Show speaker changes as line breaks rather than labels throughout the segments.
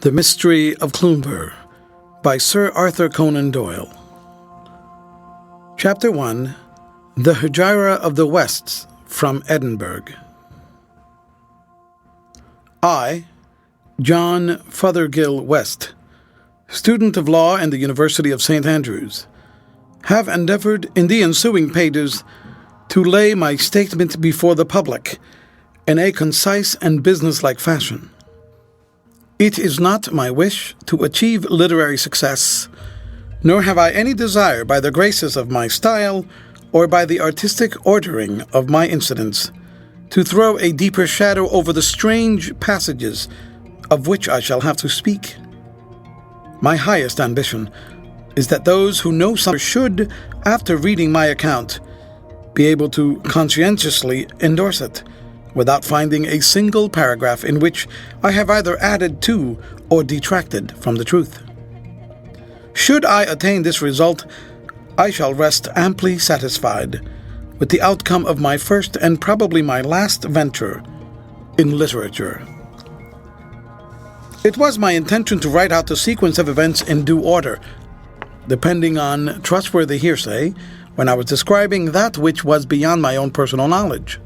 The Mystery of Cloombur by Sir Arthur Conan Doyle. Chapter 1. The Hegira of the Wests from Edinburgh. I, John Fothergill West, student of law in the University of St. Andrews, have endeavored in the ensuing pages to lay my statement before the public in a concise and businesslike fashion. It is not my wish to achieve literary success, nor have I any desire by the graces of my style or by the artistic ordering of my incidents to throw a deeper shadow over the strange passages of which I shall have to speak. My highest ambition is that those who know something should, after reading my account, be able to conscientiously endorse it, without finding a single paragraph in which I have either added to or detracted from the truth. Should I attain this result, I shall rest amply satisfied with the outcome of my first and probably my last venture in literature. It was my intention to write out the sequence of events in due order, depending on trustworthy hearsay, when I was describing that which was beyond my own personal knowledge.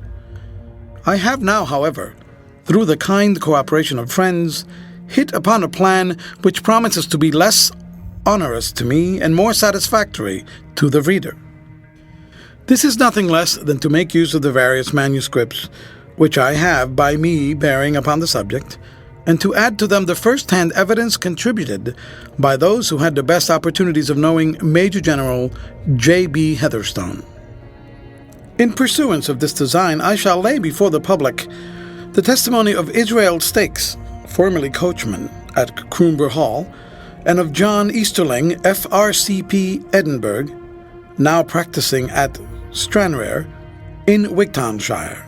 I have now, however, through the kind cooperation of friends, hit upon a plan which promises to be less onerous to me and more satisfactory to the reader. This is nothing less than to make use of the various manuscripts which I have by me bearing upon the subject, and to add to them the first-hand evidence contributed by those who had the best opportunities of knowing Major General J.B. Heatherstone. In pursuance of this design, I shall lay before the public the testimony of Israel Stakes, formerly coachman at Cloombur Hall, and of John Easterling, FRCP Edinburgh, now practicing at Stranraer in Wigtownshire.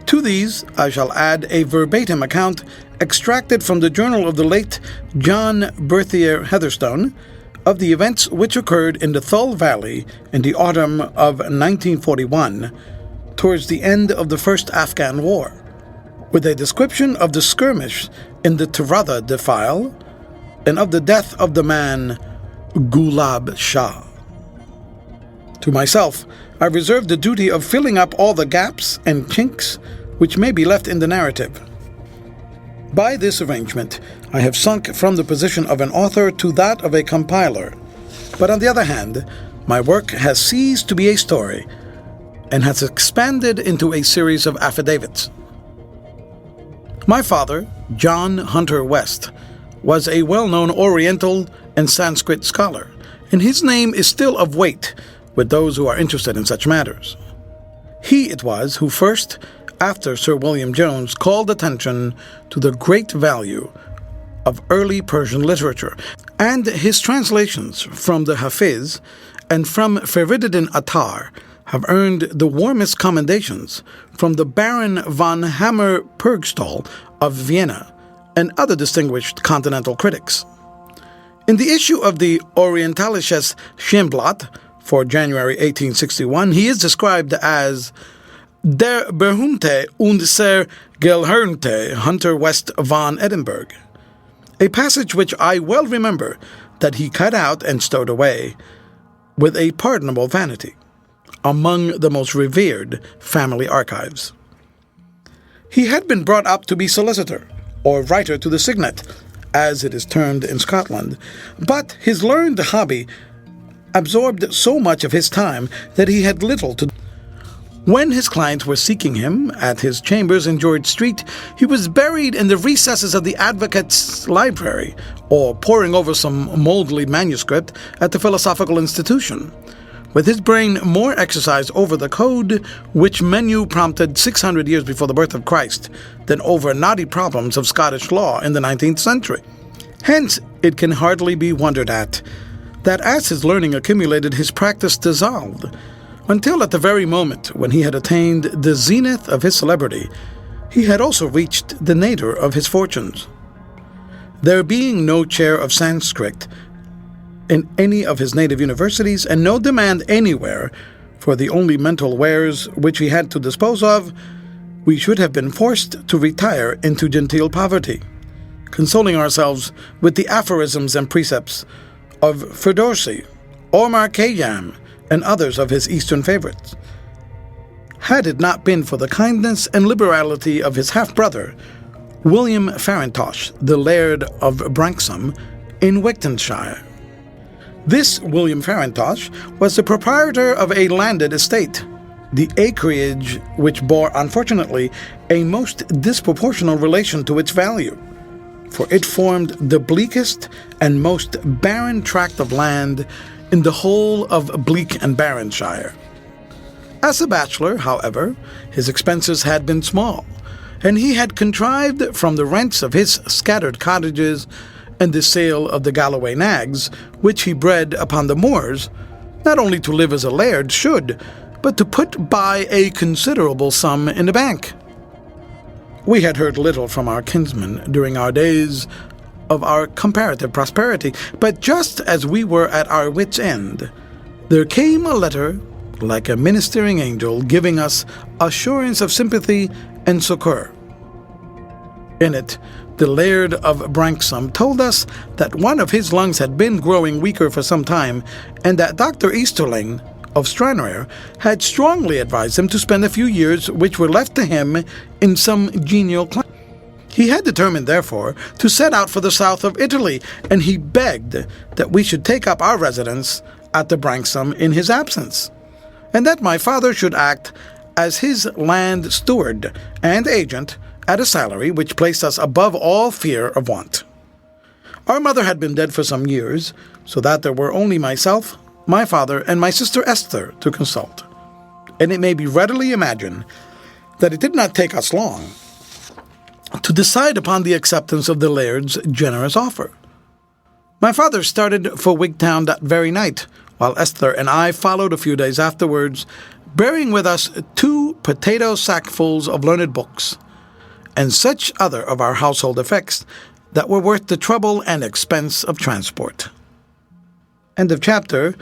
To these I shall add a verbatim account extracted from the journal of the late John Berthier Heatherstone of the events which occurred in the Thull Valley in the autumn of 1941, towards the end of the First Afghan War, with a description of the skirmish in the Taratha defile and of the death of the man Gulab Shah. To myself, I reserve the duty of filling up all the gaps and chinks which may be left in the narrative. By this arrangement, I have sunk from the position of an author to that of a compiler, but on the other hand, my work has ceased to be a story and has expanded into a series of affidavits. My father, John Hunter West, was a well-known Oriental and Sanskrit scholar, and his name is still of weight with those who are interested in such matters. He it was who first, after Sir William Jones, called attention to the great value of early Persian literature, and his translations from the Hafiz and from Feriduddin Attar have earned the warmest commendations from the Baron von Hammer-Purgstall of Vienna and other distinguished continental critics. In the issue of the Orientalisches Schemblatt for January 1861, he is described as Der berühmte und sehr gelernte Hunter West von Edinburgh, a passage which I well remember that he cut out and stowed away, with a pardonable vanity, among the most revered family archives. He had been brought up to be solicitor, or writer to the signet, as it is termed in Scotland, but his learned hobby absorbed so much of his time that he had little to do. When his clients were seeking him at his chambers in George Street, he was buried in the recesses of the Advocate's Library, or poring over some mouldy manuscript at the Philosophical Institution, with his brain more exercised over the code which Menu prompted 600 years before the birth of Christ than over knotty problems of Scottish law in the 19th century. Hence, it can hardly be wondered at that as his learning accumulated, his practice dissolved, until at the very moment when he had attained the zenith of his celebrity, he had also reached the nadir of his fortunes. There being no chair of Sanskrit in any of his native universities, and no demand anywhere for the only mental wares which he had to dispose of, we should have been forced to retire into genteel poverty, consoling ourselves with the aphorisms and precepts of Ferdowsi, Omar Khayyam, and others of his Eastern favorites. Had it not been for the kindness and liberality of his half-brother, William Farintosh, the Laird of Branksome, in Wigtonshire. This William Farintosh was the proprietor of a landed estate, the acreage which bore, unfortunately, a most disproportional relation to its value, for it formed the bleakest and most barren tract of land in the whole of Bleak and Barrenshire. As a bachelor, however, his expenses had been small, and he had contrived from the rents of his scattered cottages and the sale of the Galloway nags, which he bred upon the moors, not only to live as a laird should, but to put by a considerable sum in the bank. We had heard little from our kinsman during our days of our comparative prosperity, but just as we were at our wits' end, there came a letter like a ministering angel giving us assurance of sympathy and succor. In it, the Laird of Branksome told us that one of his lungs had been growing weaker for some time, and that Dr. Easterling of Stranraer had strongly advised him to spend a few years which were left to him in some genial climate. He had determined, therefore, to set out for the south of Italy, and he begged that we should take up our residence at the Branksome in his absence, and that my father should act as his land steward and agent at a salary which placed us above all fear of want. Our mother had been dead for some years, so that there were only myself, my father, and my sister Esther to consult, and it may be readily imagined that it did not take us long to decide upon the acceptance of the Laird's generous offer. My father started for Wigtown that very night, while Esther and I followed a few days afterwards, bearing with us 2 potato sackfuls of learned books, and such other of our household effects that were worth the trouble and expense of transport. End of chapter.